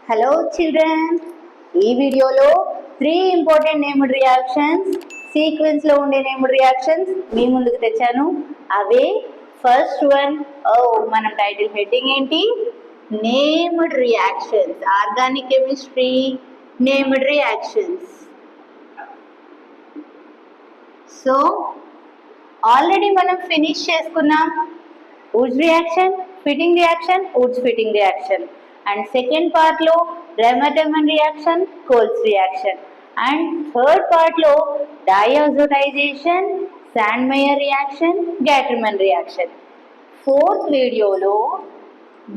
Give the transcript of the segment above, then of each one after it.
Hello children, ఈ వీడియోలో 3 important named reactions sequence లో ఉండే నేమ్డ్ రియాక్షన్స్ మీ ముందుకు తెచ్చాను. అవే ఫస్ట్ వన్, మనం టైటిల్ హెడ్డింగ్ ఏంటి? Named reactions, organic chemistry named reactions. So already మనం ఫినిష్ చేసుకున్నాం Woods reaction, fitting reaction, Woods fitting reaction. And second part lo Riemann reaction, Coles reaction. And third part lo diazotization, Sandmeyer reaction, Gattermann reaction. Fourth video lo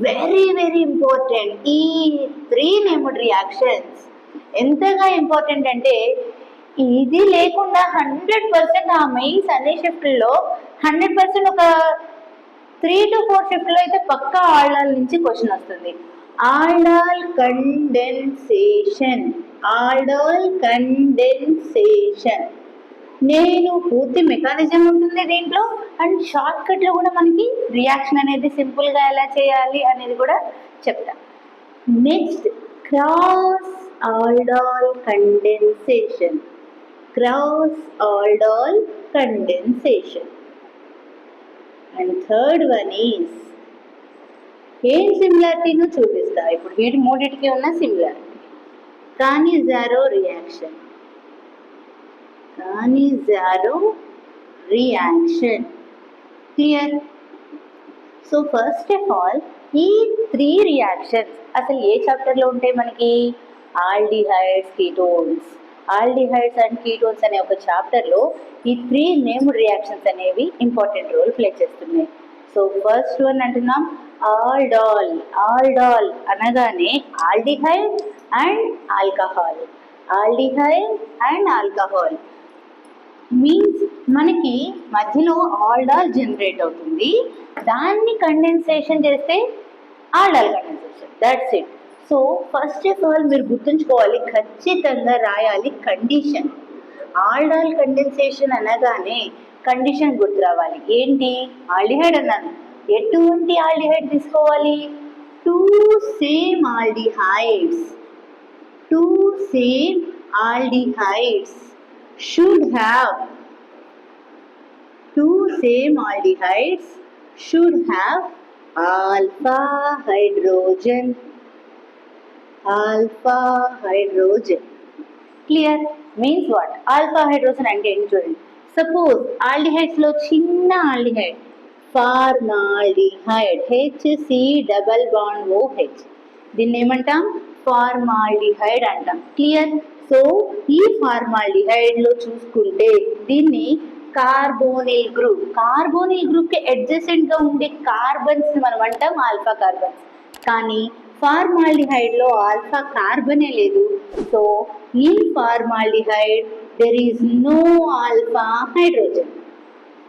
very important ఈ 3 named reactions ఎంతగా important అంటే ఇది లేకుండా 100% ఆ mains అనే షిఫ్ట్లో 100% ఒక 3 to 4 షిఫ్ట్లో అయితే పక్కా ఆల్డాల్ నుంచి క్వశ్చన్ వస్తుంది. ఆల్డాల్ కండెన్సేషన్ నేను పూర్తి మెకానిజం ఉంటుంది దీంట్లో. అండ్ షార్ట్ కట్లో కూడా మనకి రియాక్షన్ అనేది సింపుల్గా ఎలా చేయాలి అనేది కూడా చెప్తా. Next cross aldol condensation. And third one is ఏం సిమిలారిటీనో చూపిస్తా. ఇప్పుడు వీటి మూడింటికి ఉన్న similarity. Cannizzaro reaction. Clear? So first of all ఈ 3 రియాక్షన్స్ అసలు ఏ చాప్టర్లో ఉంటాయి మనకి? ఆల్డిహైడ్స్ అండ్ కీటోన్స్ అనే ఒక చాప్టర్లో ఈ 3 నేమ్డ్ రియాక్షన్స్ అనేవి ఇంపార్టెంట్ రోల్ ప్లే చేస్తున్నాయి. సో ఫస్ట్ వన్ అంటున్నాం ఆల్డాల్ అనగానే ఆల్డిహైడ్ అండ్ ఆల్కహాల్ మీన్స్ మనకి మధ్యలో ఆల్డాల్ జనరేట్ అవుతుంది. దాన్ని కండెన్సేషన్ చేస్తే aldol condensation. That's it. So first of all మీరు గుర్తుంచుకోవాలి, ఖచ్చితంగా రాయాలి కండిషన్. ఆల్డాల్ కండెన్సేషన్ అనగానే కండిషన్ గుర్తు రావాలి. ఏంటి? ఆల్డిహైడ్ అన్నాను. ఎటువంటి ఆల్డిహైడ్ తీసుకోవాలి? 2 same aldehydes should have alpha hydrogen. Clear? Means what? Alpha hydrogen అంటే ఏంటి చూడండి. సపోజ్ ఆల్డిహైడ్స్ లో చిన్న ఆల్డిహైడ్ ఫార్మాల్డిహైడ్, HC∬OH, దీన్ని ఏమంటాం? ఫార్మాల్డిహైడ్ అంటాం. క్లియర్? సో ఈ ఫార్మాల్డిహైడ్ లో చూసుకుంటే దీన్ని కార్బోనిల్ గ్రూప్ కి అడ్జసెంట్ గా ఉండే కార్బన్స్ మనం అంటాం ఆల్ఫా కార్బన్స్. కానీ ఫార్మాల్డిహైడ్ లో ఆల్ఫా కార్బనే లేదు. So in formaldehyde there is no alpha hydrogen.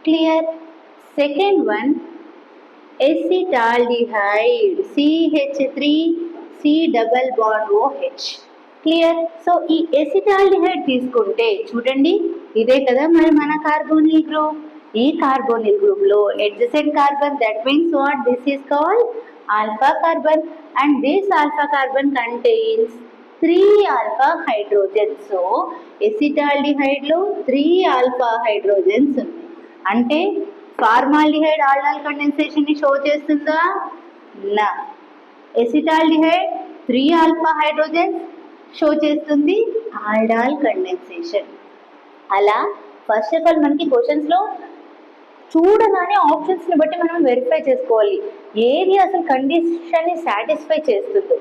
Clear? Second one, acetaldehyde, CH3C∬OH. Clear? So ఈ acetaldehyde తీసుకుంటే చూడండి, ఇదే కదా మరి మన కార్బోనిల్ గ్రూప్. ఈ కార్బోనిల్ గ్రూప్ లో adjacent carbon, that means what? This is called alpha carbon, and this alpha carbon contains 3 alpha hydrogens. So acetaldehyde లో 3 ఆల్ఫా హైడ్రోజన్స్ ఉన్నాయి. అంటే ఫార్మాల్డిహైడ్ ఆల్డాల్ కండెన్సేషన్ ని షో చేస్తుందా? నా. ఎసిటాల్డిహైడ్ 3 ఆల్ఫా హైడ్రోజన్స్ షో చేస్తుంది aldol condensation. అలా first of all మనకి questions లో చూడగానే ఆప్షన్స్ ని బట్టి మనం వెరిఫై చేసుకోవాలి ఏది అసలు కండిషన్ ని సాటిస్ఫై చేస్తుందో.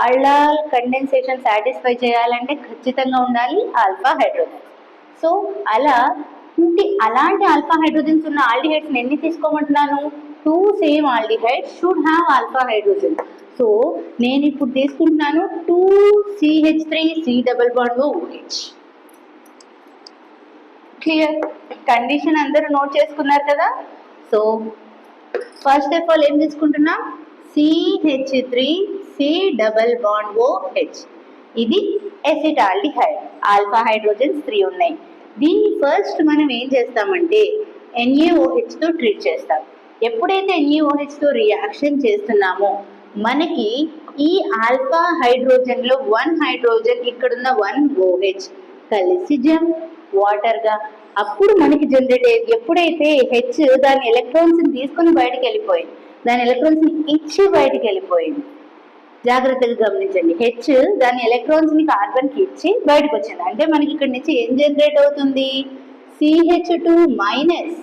ఆల్డాల్ కండెన్సేషన్ సాటిస్ఫై చేయాలంటే ఖచ్చితంగా ఉండాలి ఆల్ఫా హైడ్రోజన్స్. సో అలాంటి ఆల్ఫా హైడ్రోజన్స్ ఉన్న ఆల్డిహైడ్స్ ఎన్ని తీసుకోమంటున్నాను? 2 same aldehydes should have alpha hydrogen. So నేను ఇప్పుడు తీసుకుంటున్నాను 2CH3C∬OH. క్లియర్? కండిషన్ అందరూ నోట్ చేసుకున్నారు కదా. సో ఫస్ట్ ఆఫ్ ఆల్ ఏం తీసుకుంటున్నాం? CH3C∬OH. ఇది ఎసిటాల్డిహైడ్, ఆల్ఫా హైడ్రోజన్స్ 3 ఉన్నాయి. దీన్ని ఫస్ట్ మనం ఏం చేస్తామంటే NaOH తో ట్రీట్ చేస్తాం. ఎప్పుడైతే NaOH తో రియాక్షన్ చేస్తున్నామో మనకి ఈ ఆల్ఫా హైడ్రోజన్ లో 1 హైడ్రోజన్ ఇక్కడున్న 1 OH కలిసి వాటర్ గా అప్పుడు మనకి జనరేట్ అయ్యేది. ఎప్పుడైతే హెచ్ దాని ఎలక్ట్రాన్స్ ని తీసుకుని బయటకు వెళ్ళిపోయింది, దాని ఎలక్ట్రాన్స్ ని ఇచ్చి బయటకు వెళ్ళిపోయింది. జాగ్రత్తగా గమనించండి, హెచ్ దాని ఎలక్ట్రాన్స్ ని కార్బన్ కి ఇచ్చి బయటకు వచ్చింది. అంటే మనకి ఇక్కడ నుంచి ఏం జనరేట్ అవుతుంది? CH2 minus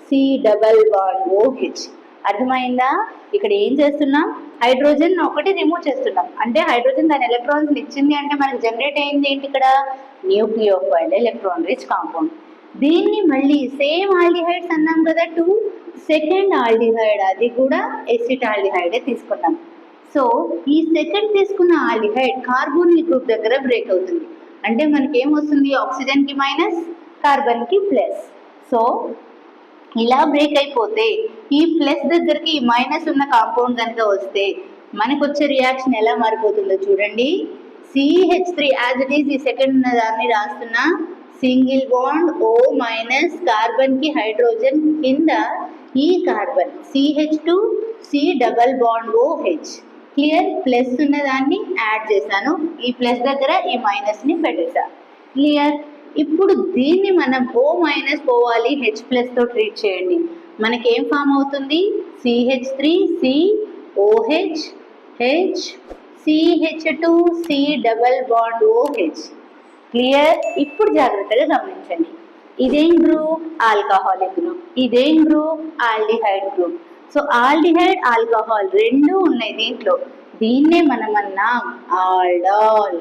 C double bond OH. అర్థమైందా? ఇక్కడ ఏం చేస్తున్నాం? హైడ్రోజన్ ఒకటి రిమూవ్ చేస్తున్నాం. అంటే హైడ్రోజన్ దాని ఎలక్ట్రాన్స్ ఇచ్చింది అంటే మనకి జనరేట్ అయింది ఏంటి? ఇక్కడ న్యూక్లియోఫైల్ ఎలక్ట్రాన్ రిచ్ కాంపౌండ్. దీన్ని మళ్ళీ సేమ్ ఆల్డిహైడ్స్ అన్నాం కదా, 2 సెకండ్ ఆల్డిహైడ్, అది కూడా ఎసిటాల్డిహైడే తీసుకున్నాం. సో ఈ సెకండ్ తీసుకున్న ఆల్డిహైడ్ కార్బోనిల్ గ్రూప్ దగ్గర బ్రేక్ అవుతుంది. అంటే మనకి ఏమొస్తుంది? ఆక్సిజన్ కి మైనస్, కార్బన్ కి ప్లస్. సో ఇలా బ్రేక్ అయిపోతే ఈ ప్లస్ దగ్గరికి ఈ మైనస్ ఉన్న కాంపౌండ్ కనుక వస్తే మనకు వచ్చే రియాక్షన్ ఎలా మారిపోతుందో చూడండి. CH3 యాజ్ ఇట్ ఈజ్ ఈ సెకండ్ ఉన్న దాన్ని రాస్తున్నా, single bond O minus, carbon కి హైడ్రోజన్ కింద ఈ carbon CH2 C double bond OH. Clear? Plus ఉన్న దాన్ని యాడ్ చేశాను, ఈ ప్లస్ దగ్గర ఈ మైనస్ ని పెట్టేసా. క్లియర్? ఇప్పుడు దీన్ని మనం O మైనస్ పోవాలి H ప్లస్ తో ట్రీట్ చేయండి. మనకి ఏం ఫామ్ అవుతుంది? CH3 C OH H CH2 C double bond OH. Clear? ఇప్పుడు జాగ్రత్తగా గమనించండి, ఇదేం గ్రూప్? Alcoholic group. ఇదేం group? Aldehyde group. So aldehyde alcohol రెండు ఉన్నాయి దీంట్లో. దీన్నే మనం అన్నాం ఆల్డాల్.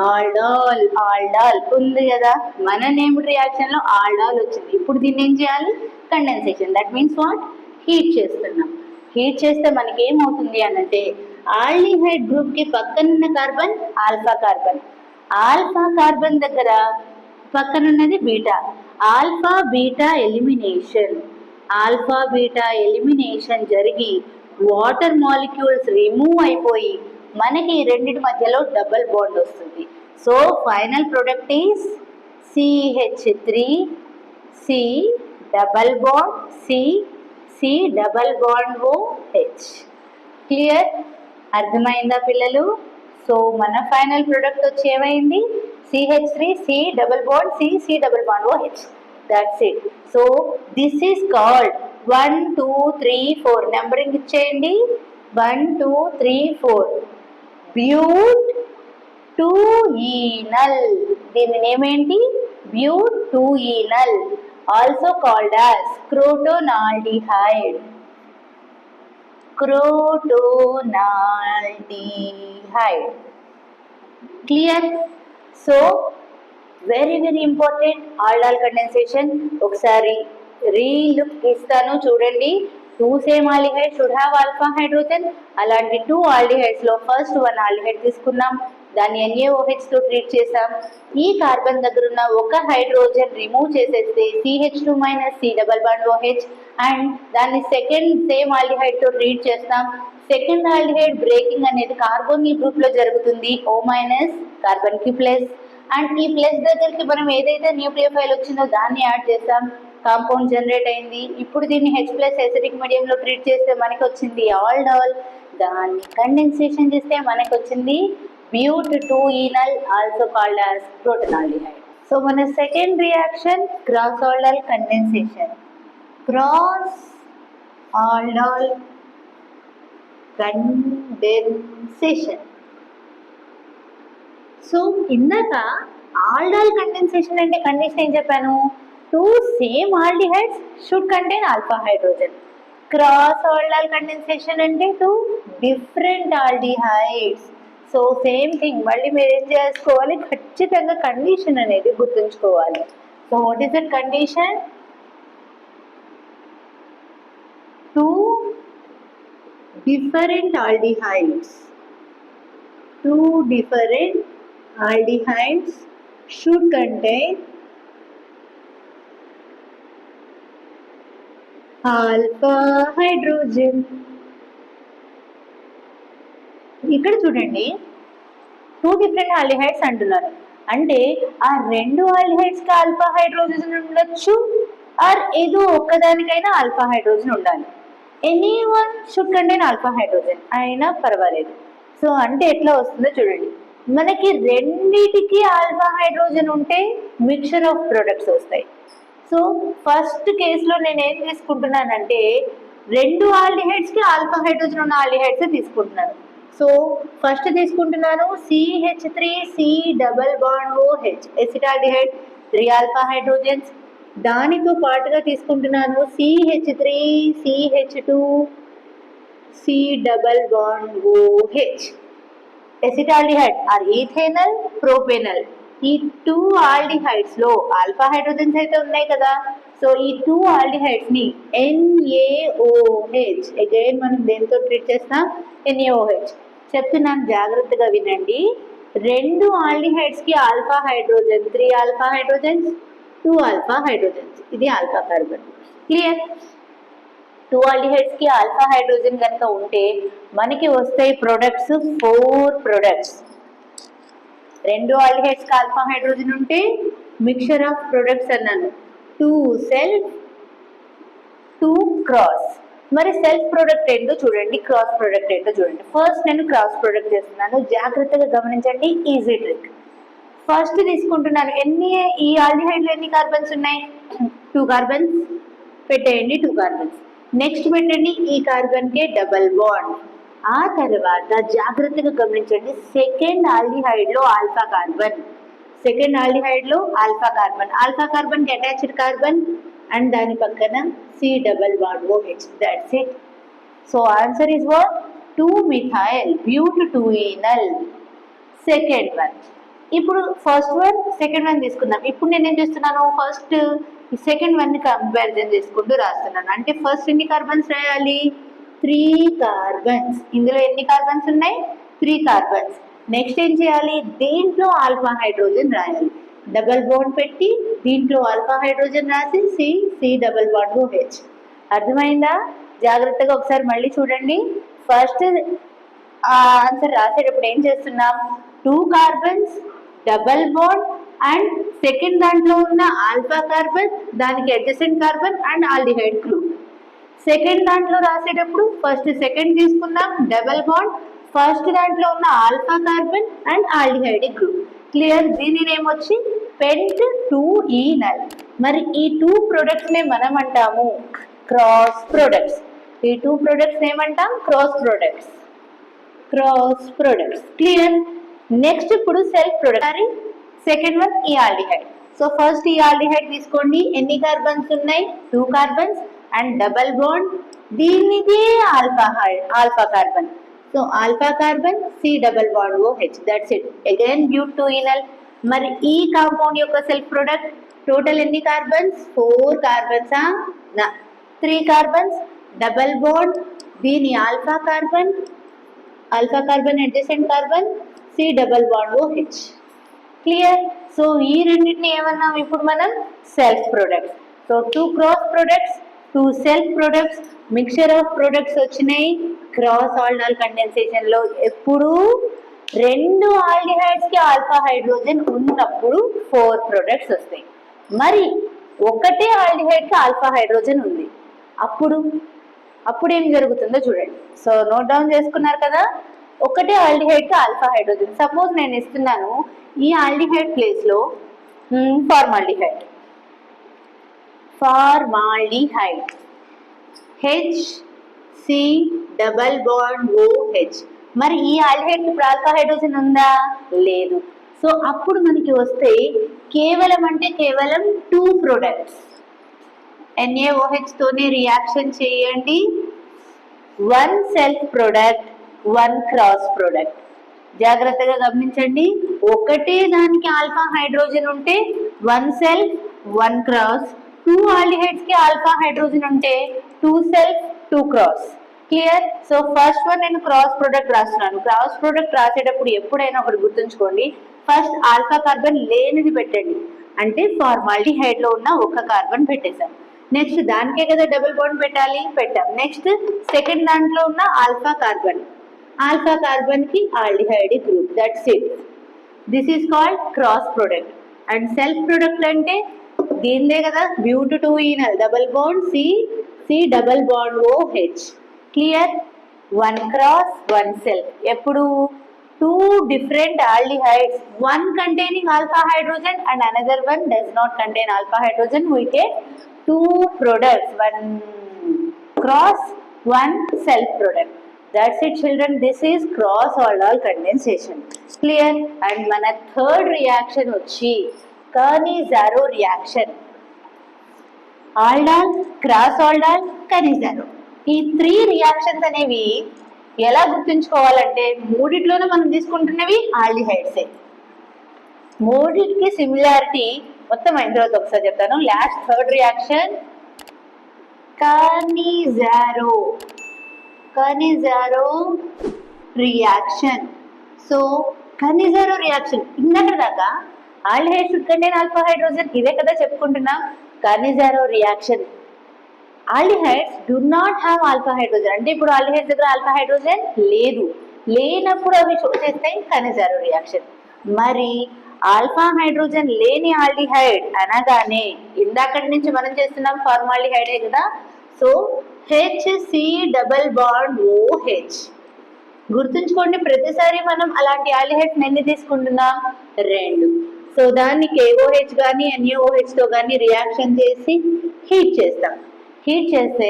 ఆల్డాల్ ఆల్డాల్ ఉంది కదా, మన నేమ్డ్ రియాక్షన్ లో ఆల్డాల్ వచ్చింది. ఇప్పుడు దీన్ని ఏం చేయాలి? Condensation. That means what? Heat చేస్తున్నాం. హీట్ చేస్తే మనకి ఏమవుతుంది అనంటే ఆల్డిహైడ్ గ్రూప్ కి పక్కనున్న carbon alpha carbon, alpha carbon దగ్గర పక్కనున్నది beta. Alpha beta elimination, alpha beta elimination జరిగి వాటర్ మాలిక్యూల్స్ రిమూవ్ అయిపోయి మనకి ఈ రెండింటి మధ్యలో డబల్ బాండ్ వస్తుంది. So final product is CH3 C double bond C double bond OH. Clear? అర్థమైందా పిల్లలు? సో మన ఫైనల్ ప్రొడక్ట్ వచ్చి ఏమైంది? CH3 C double bond C double bond OH. That's it. So this is called 1 2 3 4 numbering ఇచ్చేయండి. 1 2 3 4 బ్యూట్ 2-enal. దీని name ఏంటి? But 2-enal, also called as crotonaldehyde. Crotonaldehyde. Clear? So very very important aldol condensation. ఒకసారి relook ఇస్తాను చూడండి. 2 same aldehyde should have alpha hydrogen. అలాంటి 2 aldehydes లో first 1 aldehyde తీసుకున్నాం, దాన్ని NaOH తో ట్రీట్ చేసాం. ఈ కార్బన్ దగ్గర ఉన్న ఒక హైడ్రోజన్ రిమూవ్ చేసేస్తే CH2 minus C double bond OH, and దాన్ని సెకండ్ సేమ్ ఆల్డిహైడ్ తో ట్రీట్ చేస్తాం. సెకండ్ ఆల్డిహైడ్ బ్రేకింగ్ అనేది కార్బోనిల్ గ్రూప్ లో జరుగుతుంది, O మైనస్ కార్బన్ కి ప్లస్, అండ్ ఈ ప్లస్ దగ్గరికి మనం ఏదైతే న్యూక్లియోఫైల్ వచ్చిందో దాన్ని యాడ్ చేస్తాం, కాంపౌండ్ జనరేట్ అయింది. ఇప్పుడు దీన్ని H ప్లస్ ఎసిడిక్ మీడియం లో ట్రీట్ చేస్తే మనకి వచ్చింది ఆల్డాల్. దాన్ని కండెన్సేషన్ చేస్తే మనకి వచ్చింది but 2-enal, also called as crotonaldehyde. So మన second reaction cross aldol condensation. Cross aldol condensation. So ఇందాక ఆల్డాల్ కండెన్సేషన్ అంటే కండిషన్ ఏం చెప్పాను? 2 same aldehydes should contain alpha hydrogen. Cross aldol condensation అంటే 2 different aldehydes. So same thing, మళ్ళీ మీరు ఏం చేసుకోవాలి? ఖచ్చితంగా కండిషన్ అనేది గుర్తుంచుకోవాలి. So what is that condition? 2 different aldehydes. 2 different aldehydes should contain alpha hydrogen. ఇక్కడ చూడండి, 2 డిఫరెంట్ ఆల్డిహైడ్స్ అంటున్నారు. అంటే ఆ 2 ఆల్డిహైడ్స్ కి ఆల్ఫా హైడ్రోజన్ ఉండొచ్చు, ఆర్ ఏదో ఒక్కదానికైనా ఆల్ఫా హైడ్రోజన్ ఉండాలి. Any one should contain alpha hydrogen అయినా పర్వాలేదు. సో అంటే ఎట్లా వస్తుందో చూడండి, మనకి రెండిటికి ఆల్ఫా హైడ్రోజన్ ఉంటే మిక్చర్ ఆఫ్ ప్రొడక్ట్స్ వస్తాయి. సో ఫస్ట్ కేసులో నేను ఏం తీసుకుంటున్నానంటే రెండు ఆల్డిహైడ్స్కి ఆల్ఫా హైడ్రోజన్ ఉన్న ఆల్డిహైడ్స్ తీసుకుంటున్నాను. సో ఫస్ట్ తీసుకుంటున్నాను CH3C double bond OH acetaldehyde 3 alpha hydrogens. దానితో పాటుగా తీసుకుంటున్నాను CH3CH2C double bond OH acetaldehyde or ethanal propenal. ఈ 2 ఆల్డిహైడ్స్ లో ఆల్ఫా హైడ్రోజన్స్ అయితే ఉన్నాయి కదా. సో ఈ 2 ఆల్డిహైడ్స్ ని NaOH అగైన్ మనం దేంతో ట్రీట్ చేస్తాం, NaOH. చెప్తున్నాను జాగ్రత్తగా వినండి. రెండు ఆల్డిహైడ్స్ కి alpha hydrogen 3 alpha hydrogens 2 alpha hydrogens, ఇది ఆల్ఫా కార్బన్. క్లియర్? 2 ఆల్డిహైడ్స్ కి ఆల్ఫా హైడ్రోజన్ కనుక ఉంటే మనకి వస్తాయి ప్రొడక్ట్స్ 4 ప్రొడక్ట్స్. రెండు ఆల్డిహైడ్స్ కి ఆల్ఫా హైడ్రోజన్ ఉంటే మిక్చర్ ఆఫ్ ప్రొడక్ట్స్ అన్నాను. 2 సెల్ఫ్ 2 క్రాస్. మరి సెల్ఫ్ ప్రొడక్ట్ ఏంటో చూడండి, క్రాస్ ప్రొడక్ట్ ఏంటో చూడండి. ఫస్ట్ నేను క్రాస్ ప్రొడక్ట్ చేస్తున్నాను, జాగ్రత్తగా గమనించండి, ఈజీ ట్రిక్. ఫస్ట్ తీసుకుంటున్నాను ఈ ఆల్డిహైడ్ లో ఎన్ని కార్బన్స్ ఉన్నాయి, 2 కార్బన్స్ పెట్టేయండి, 2 కార్బన్స్. నెక్స్ట్ పెట్టండి ఈ కార్బన్ కే డబల్ బాండ్. ఆ తర్వాత జాగ్రత్తగా గమనించండి, సెకండ్ ఆల్డిహైడ్ లో ఆల్ఫా కార్బన్, సెకండ్ ఆల్డిహైడ్ లో ఆల్ఫా కార్బన్, ఆల్ఫా కార్బన్ కి అటాచ్డ్ కార్బన్ అండ్ దాని పక్కన C double bond OH. That's it. So answer is what, 2-methyl but2-enol. Second one. ఇప్పుడు ఫస్ట్ వన్ సెకండ్ వన్ తీసుకుందాం. ఇప్పుడు నేను ఏం చేస్తున్నాను, ఫస్ట్ సెకండ్ వన్ ని కంపారిజన్ చేసుకుంటూ రాస్తున్నాను. అంటే ఫస్ట్ ఎన్ని కార్బన్స్ రాయాలి, 3 కార్బన్స్. ఇందులో ఎన్ని కార్బన్స్ ఉన్నాయి, 3 కార్బన్స్. నెక్స్ట్ ఏం చేయాలి, దీంట్లో ఆల్ఫా హైడ్రోజన్ రాయాలి, డబల్ బాండ్ పెట్టి దీంట్లో ఆల్ఫా హైడ్రోజన్ రాసి C డబల్ బాండ్ OH. అర్థమైందా? జాగ్రత్తగా ఒకసారి మళ్ళీ చూడండి. ఫస్ట్ ఆన్సర్ రాసేటప్పుడు ఏం చేస్తున్నాం, 2 carbons double bond and second దాంట్లో ఉన్న ఆల్ఫా కార్బన్, దానికి adjacent carbon and aldehyde group. Second దాంట్లో రాసేటప్పుడు ఫస్ట్ సెకండ్ తీసుకున్నాం డబల్ బాండ్, ఫస్ట్ దాంట్లో ఉన్న alpha carbon and aldehyde group. Clear? దీని నేమ్ వచ్చి pent2enol. మరి ఈ 2 ప్రొడక్ట్స్ నే మనం అంటాము క్రాస్ ప్రొడక్ట్స్. ఈ 2 ప్రొడక్ట్స్ ఏమంటాం, cross products. Cross products. Clear? Next ఇప్పుడు సెల్ఫ్ ప్రొడక్ట్. సెకండ్ వన్ ఈ ఆల్డిహైడ్. సో ఫస్ట్ ఈ ఆల్డిహైడ్ తీసుకోండి, ఎన్ని కార్బన్స్ ఉన్నాయి, 2 కార్బన్స్ అండ్ డబల్ బాండ్, దీనికి alpha carbon. So alpha carbon C double bond OH. That's it. Again but2enol. మరి ఈ compound యొక్క సెల్ఫ్ ప్రొడక్ట్ టోటల్ ఎన్ని carbons, 4 carbons. 3 carbons double bond, దీని alpha carbon adjacent carbon C double bond OH. Clear? So ఈ రెండింటిని ఏమన్నాం ఇప్పుడు మనం, self products. So 2 cross products, 2 self products, mixture of products వచ్చినాయి. క్రాస్ ఆల్డిహైడ్ కండెన్సేషన్ లో ఎప్పుడు రెండు ఆల్డిహైడ్స్ కి ఆల్ఫా హైడ్రోజన్ ఉన్నప్పుడు 4 ప్రొడక్ట్స్ వస్తాయి. మరి ఒకటే ఆల్డిహైడ్ కి ఆల్ఫా హైడ్రోజన్ ఉంది, అప్పుడు ఏం జరుగుతుందో చూడండి. సో నోట్ డౌన్ చేసుకున్నారు కదా, ఒకటే ఆల్డిహైడ్ కి ఆల్ఫా హైడ్రోజన్. సపోజ్ నేను ఇస్తున్నాను ఈ ఆల్డిహైడ్ ప్లేస్ లో formaldehyde HC double bond OH. మరి ఈ ఆల్డిహైడ్ ఇప్పుడు ఆల్ఫా హైడ్రోజన్ ఉందా, లేదు. సో అప్పుడు మనకి వస్తే కేవలం 2 ప్రొడక్ట్స్. NaOH తోనే రియాక్షన్ చేయండి, 1 సెల్ఫ్ ప్రొడక్ట్ 1 క్రాస్ ప్రొడక్ట్. జాగ్రత్తగా గమనించండి, ఒకటే దానికి ఆల్ఫా హైడ్రోజన్ ఉంటే 1 సెల్ఫ్ 1 క్రాస్, 2 ఆల్డిహైడ్స్ కి ఆల్ఫా హైడ్రోజన్ ఉంటే 2 self 2 cross. Clear? So first one నేను క్రాస్ ప్రొడక్ట్ రాస్తున్నాను. క్రాస్ ప్రొడక్ట్ రాసేటప్పుడు ఎప్పుడైనా ఒకటి గుర్తుంచుకోండి, ఫస్ట్ ఆల్ఫా కార్బన్ లేనిది పెట్టండి, అంటే ఫార్మాల్డిహైడ్ లో ఉన్న ఒక కార్బన్ పెట్టేశాం. నెక్స్ట్ దానికే కదా డబుల్ బాండ్ పెట్టాం. నెక్స్ట్ సెకండ్ దాంట్లో ఉన్న ఆల్ఫా కార్బన్ కి aldehyde group. That's it. This is called cross product. And self product అంటే దీనిదే కదా, but2enol double bond C C double bond OH. Clear? One cross, one self. ఎప్పుడు two different aldehydes, one containing alpha hydrogen and another one does not contain alpha hydrogen, we get two products, one cross, one self product. That's it children, this is cross aldol condensation. Clear? And మన third reaction వచ్చి Kerney-Zaro reaction. Aldol, cross aldol, Cannizzaro. ఈ 3 reactions అనేవి ఎలా గుర్తుంచుకోవాలంటే మూడిట్లోనే మనం తీసుకుంటున్నవి ఆల్డిహైడ్సే. మూడిటికి similarity మొత్తం అయిన తర్వాత ఒకసారి చెప్తాను. Last third reaction Cannizzaro reaction. So Cannizzaro reaction ఇందాక దాకా aldehyde should contain alpha hydrogen, ఇదే కదా చెప్పుకుంటున్నాం. Cannizzaro reaction aldehydes do not have alpha hydrogen, అంటే ఇప్పుడు ఆల్డిహైడ్స్ దగ్గర ఆల్ఫా హైడ్రోజన్ లేనప్పుడు అవి షో చేస్తాయి కనిజారో రియాక్షన్. మరి ఆల్ఫా హైడ్రోజన్ లేని ఆల్డిహైడ్ అనగానే ఇందాకటి నుంచి మనం చేస్తున్నాం ఫార్మాల్డిహైడే కదా. So HC double bond OH. గుర్తుంచుకోండి, ప్రతిసారి మనం అలాంటి ఆల్డిహైడ్స్ ఎన్ని తీసుకుంటున్నాం? 2. సో దాన్ని KOH కానీ NaOH తో కానీ రియాక్షన్ చేసి హీట్ చేస్తాం. హీట్ చేస్తే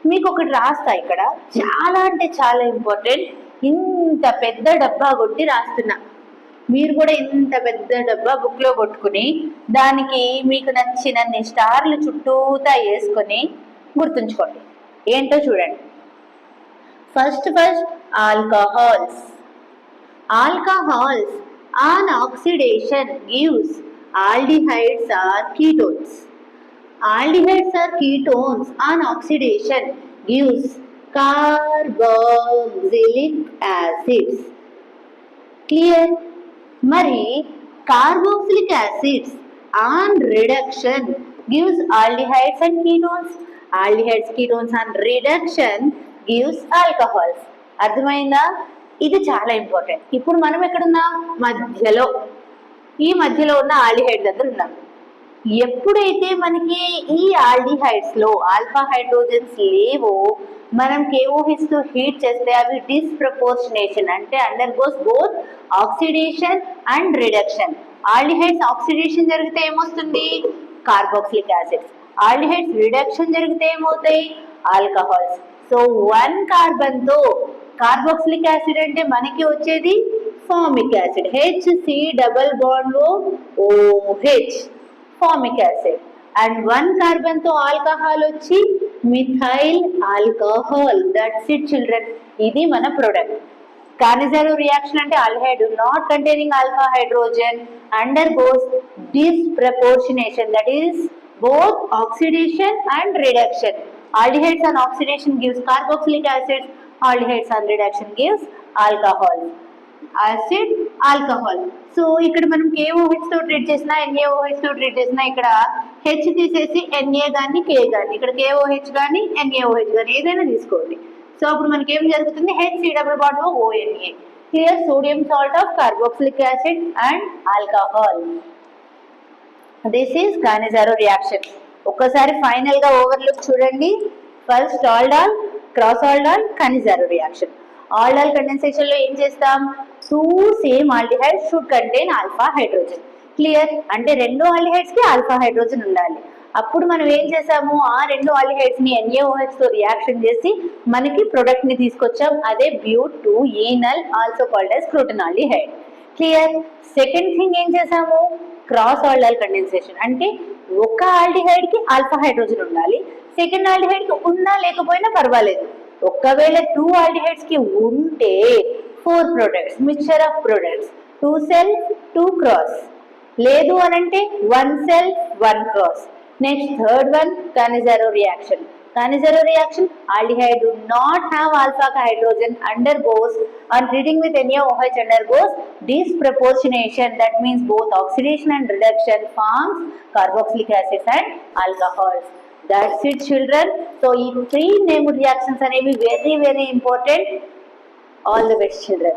మీకు ఒకటి రాస్తా ఇక్కడ, చాలా అంటే చాలా ఇంపార్టెంట్. ఇంత పెద్ద డబ్బా కొట్టి రాస్తున్నా, మీరు కూడా ఇంత పెద్ద డబ్బా బుక్ లో కొట్టుకుని దానికి మీకు నచ్చినన్ని స్టార్లు చుట్టూతా వేసుకొని గుర్తుంచుకోండి. ఏంటో చూడండి. First alcohols. On oxidation gives aldehydes or ketones. Aldehydes or ketones on oxidation gives carboxylic acids. Clear? Mari carboxylic acids on reduction gives aldehydes and ketones. Aldehydes, ketones on reduction gives alcohols. అర్థమైందా? ఇది చాలా important. ఇప్పుడు మనం ఎక్కడున్నాం? ఈ మధ్యలో ఉన్న aldehyde దగ్గర ఉన్నాం. ఎప్పుడైతే మనకి ఈ ఆల్డిహైడ్స్ లో ఆల్ఫా హైడ్రోజన్స్ లేవో మనం KOH తో హీట్ చేస్తే అవి డిస్ప్రపోర్షనేషన్, అంటే under goes both oxidation and reduction. Aldehydes oxidation జరిగితే ఏమొస్తుంది? Carboxylic acids. ఆల్డిహైడ్స్ రిడక్షన్ జరిగితే ఏమవుతాయి? ఆల్కహాల్స్. సో 1 కార్బన్ తో కార్బాక్సిలిక్ యాసిడ్ అంటే మనకి వచ్చేది formic acid, HC double bond OH, formic acid. And 1 carbon తో ఆల్కహాల్ వచ్చి methyl alcohol. That's it children, ఇది మన ప్రొడక్ట్. Kerney-Zaro reaction అంటే aldehyde not containing alpha hydrogen under goes disproportionation, that is both oxidation and reduction. Aldehydes on oxidation gives carboxylic acids, aldehydes on reduction gives alcohol. So ఇక్కడ మనం KOH తో treat చేసినా NaOH తో treat చేసినా ఇక్కడ H తీసేసి Na కానీ K కానీ, ఇక్కడ KOH కానీ NaOH కానీ ఏదైనా తీసుకోండి. సో అప్పుడు మనకి ఏం జరుగుతుంది? HC double bond ONA. Here sodium salt of carboxylic acid and alcohol. This is Kerney-Zaro reaction. ఒక్కసారి ఫైనల్ గా ఓవర్లుక్ చూడండి. First aldol, cross aldol, Kerney-Zaro reaction. Aldol condensation లో ఏం చేస్తాం? 2 same aldehydes should contain alpha hydrogen. Clear? అంటే 2 aldehydes కి alpha hydrogen ఉండాలి. అప్పుడు మనం ఏం చేసాము? ఆ 2 ఆల్డిహైడ్స్ ని NaOH తో రియాక్షన్ చేసి మనకి ప్రొడక్ట్ ని తీసుకొచ్చాం, అదే బ్యూటూయినల్, also called as crotonaldehyde. Clear? Second thing ఏం చేసాము? Cross aldol condensation. అంటే ఒక ఆల్డిహైడ్ కి ఆల్ఫా హైడ్రోజన్ ఉండాలి, సెకండ్ ఆల్డిహైడ్ కి ఉన్నా లేకపోయినా పర్వాలేదు. ఒకవేళ 2 ఆల్డిహైడ్స్ కి ఉంటే 4 products, mixture of products, 2 self 2 cross. లేదు అనంటే 1 self 1 cross. Next third one Kerney-Zaro reaction. Kerney-Zaro reaction, aldehyde do not have alpha hydrogen, undergoes on treating with NaOH undergoes disproportionation, that means both oxidation and reduction forms carboxylic acids and alcohols. That's it children. So ఈ 3 named reactions అనేవి very important. All the best children.